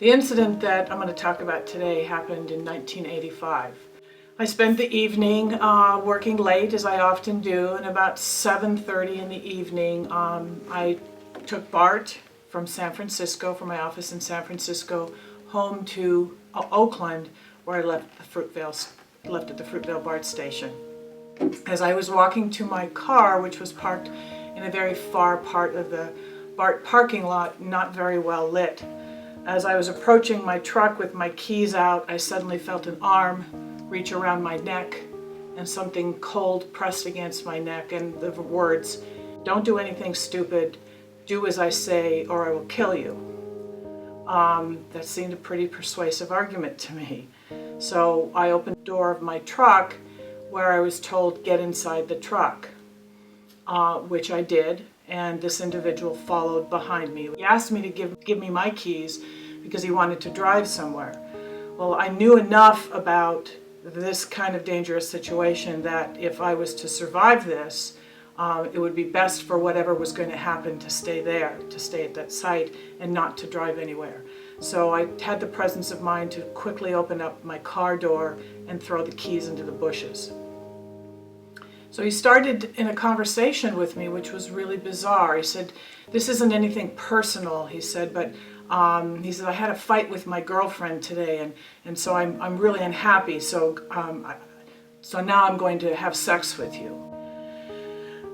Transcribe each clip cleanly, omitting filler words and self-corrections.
The incident that I'm going to talk about today happened in 1985. I spent the evening working late, as I often do, and about 7:30 in the evening I took BART from San Francisco, from my office in San Francisco, home to Oakland, where I left at the Fruitvale BART station. As I was walking to my car, which was parked in a very far part of the BART parking lot, not very well lit, as I was approaching my truck with my keys out, I suddenly felt an arm reach around my neck and something cold pressed against my neck, and the words, "Don't do anything stupid, do as I say or I will kill you." That seemed a pretty persuasive argument to me. So I opened the door of my truck, where I was told, "Get inside the truck," which I did. And this individual followed behind me. He asked me to give me my keys because he wanted to drive somewhere. Well, I knew enough about this kind of dangerous situation that if I was to survive this, it would be best for whatever was going to happen to stay there, to stay at that site and not to drive anywhere. So I had the presence of mind to quickly open up my car door and throw the keys into the bushes. So he started in a conversation with me, which was really bizarre. He said, "This isn't anything personal," he said, "but he said, I had a fight with my girlfriend today, and so I'm really unhappy, so now I'm going to have sex with you."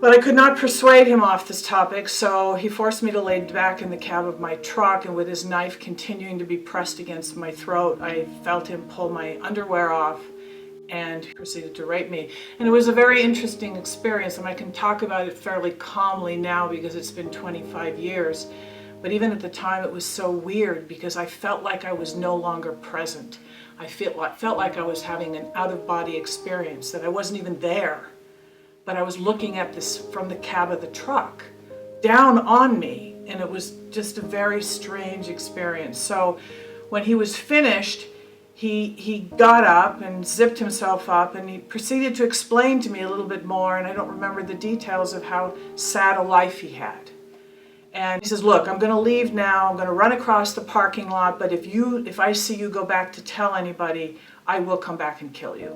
But I could not persuade him off this topic, so he forced me to lay back in the cab of my truck, and with his knife continuing to be pressed against my throat, I felt him pull my underwear off and proceeded to rape me. And it was a very interesting experience, and I can talk about it fairly calmly now because it's been 25 years. But even at the time, it was so weird because I felt like I was no longer present. I felt like I was having an out-of-body experience, that I wasn't even there. But I was looking at this from the cab of the truck, down on me, and it was just a very strange experience. So when he was finished, he got up and zipped himself up, and he proceeded to explain to me a little bit more, and I don't remember the details of how sad a life he had. And he says, "Look, I'm going to leave now. I'm going to run across the parking lot, but if I see you go back to tell anybody, I will come back and kill you."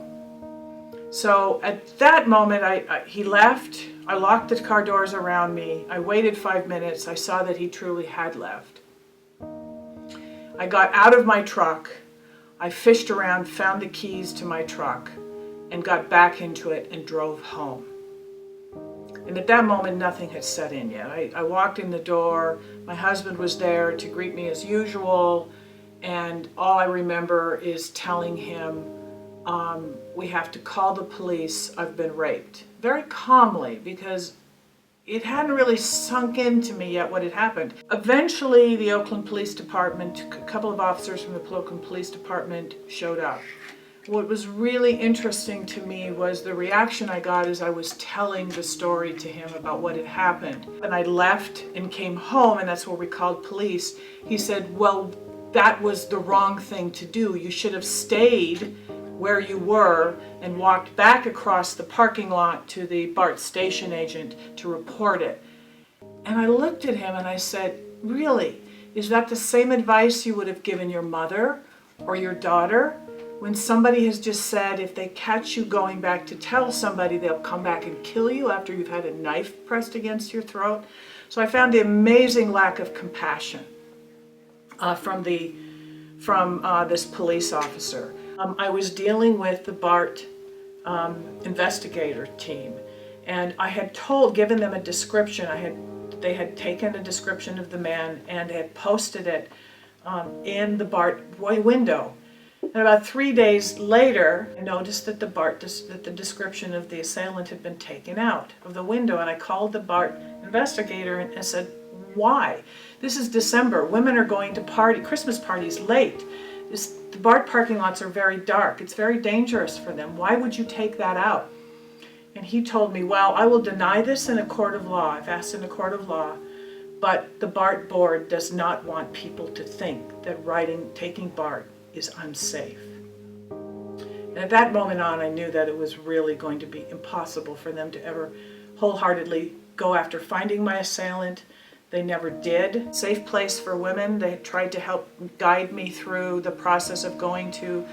So at that moment, he left. I locked the car doors around me. I waited 5 minutes. I saw that he truly had left. I got out of my truck. I fished around, found the keys to my truck, and got back into it and drove home. And at that moment, nothing had set in yet. I walked in the door. My husband was there to greet me as usual, and all I remember is telling him, "We have to call the police. I've been raped." Very calmly, because it hadn't really sunk into me yet what had happened. Eventually, the Oakland Police Department, a couple of officers from the Oakland Police Department showed up. What was really interesting to me was the reaction I got as I was telling the story to him about what had happened. When I left and came home, and that's where we called police, he said, "Well, that was the wrong thing to do. You should have stayed where you were and walked back across the parking lot to the BART station agent to report it." And I looked at him and I said, "Really? Is that the same advice you would have given your mother or your daughter? When somebody has just said if they catch you going back to tell somebody, they'll come back and kill you after you've had a knife pressed against your throat?" So I found the amazing lack of compassion from this police officer. I was dealing with the BART investigator team, and I had given them a description. They had taken a description of the man and had posted it in the BART window. And about 3 days later, I noticed that the description of the assailant had been taken out of the window, and I called the BART investigator and said, "Why? This is December. Women are going to Christmas parties late. The BART parking lots are very dark. It's very dangerous for them. Why would you take that out?" And he told me, "Well, I will deny this in a court of law. I've asked in a court of law, but the BART board does not want people to think that taking BART is unsafe." And at that moment on, I knew that it was really going to be impossible for them to ever wholeheartedly go after finding my assailant, They never did. Safe place for women. They tried to help guide me through the process of going to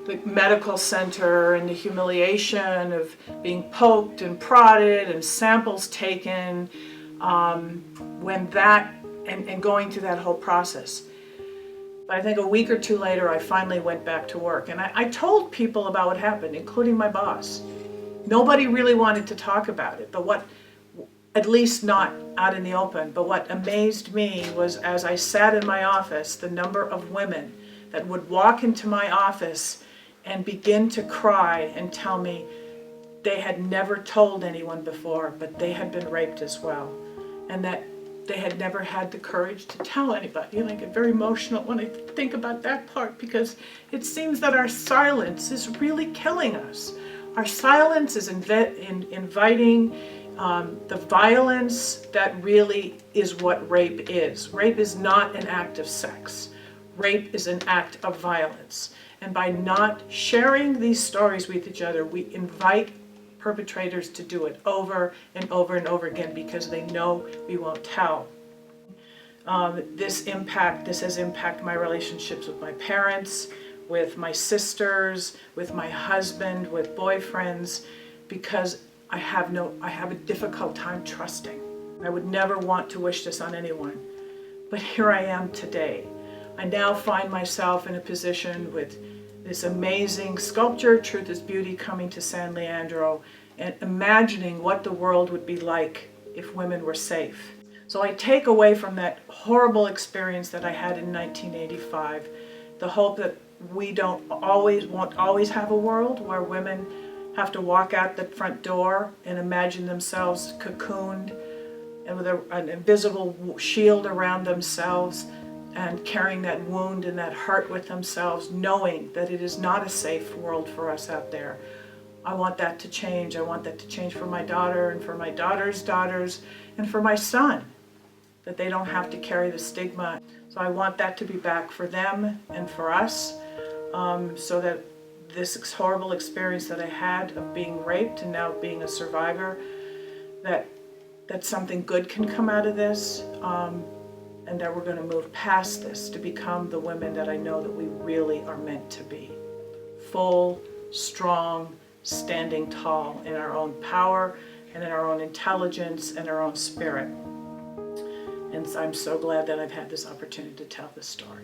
the medical center and the humiliation of being poked and prodded and samples taken, and going through that whole process. But I think a week or two later, I finally went back to work, and I told people about what happened, including my boss. Nobody really wanted to talk about it, at least not out in the open. But what amazed me was, as I sat in my office, the number of women that would walk into my office and begin to cry and tell me they had never told anyone before, but they had been raped as well, and that they had never had the courage to tell anybody. And I get very emotional when I think about that part, because it seems that our silence is really killing us. Our silence is inviting the violence that really is what rape is. Rape is not an act of sex. Rape is an act of violence. And by not sharing these stories with each other, we invite perpetrators to do it over and over and over again, because they know we won't tell. This has impacted my relationships with my parents, with my sisters, with my husband, with boyfriends, because I have a difficult time trusting. I would never want to wish this on anyone, but here I am today. I now find myself in a position with this amazing sculpture, Truth is Beauty, coming to San Leandro, and imagining what the world would be like if women were safe. So I take away from that horrible experience that I had in 1985 the hope that we won't always have a world where women have to walk out the front door and imagine themselves cocooned and with an invisible shield around themselves, and carrying that wound and that hurt with themselves, knowing that it is not a safe world for us out there. I want that to change. I want that to change for my daughter and for my daughter's daughters and for my son, that they don't have to carry the stigma. So I want that to be back for them and for us, so that this horrible experience that I had of being raped and now being a survivor, that something good can come out of this, and that we're going to move past this to become the women that I know that we really are meant to be. Full, strong, standing tall in our own power and in our own intelligence and our own spirit. And I'm so glad that I've had this opportunity to tell this story.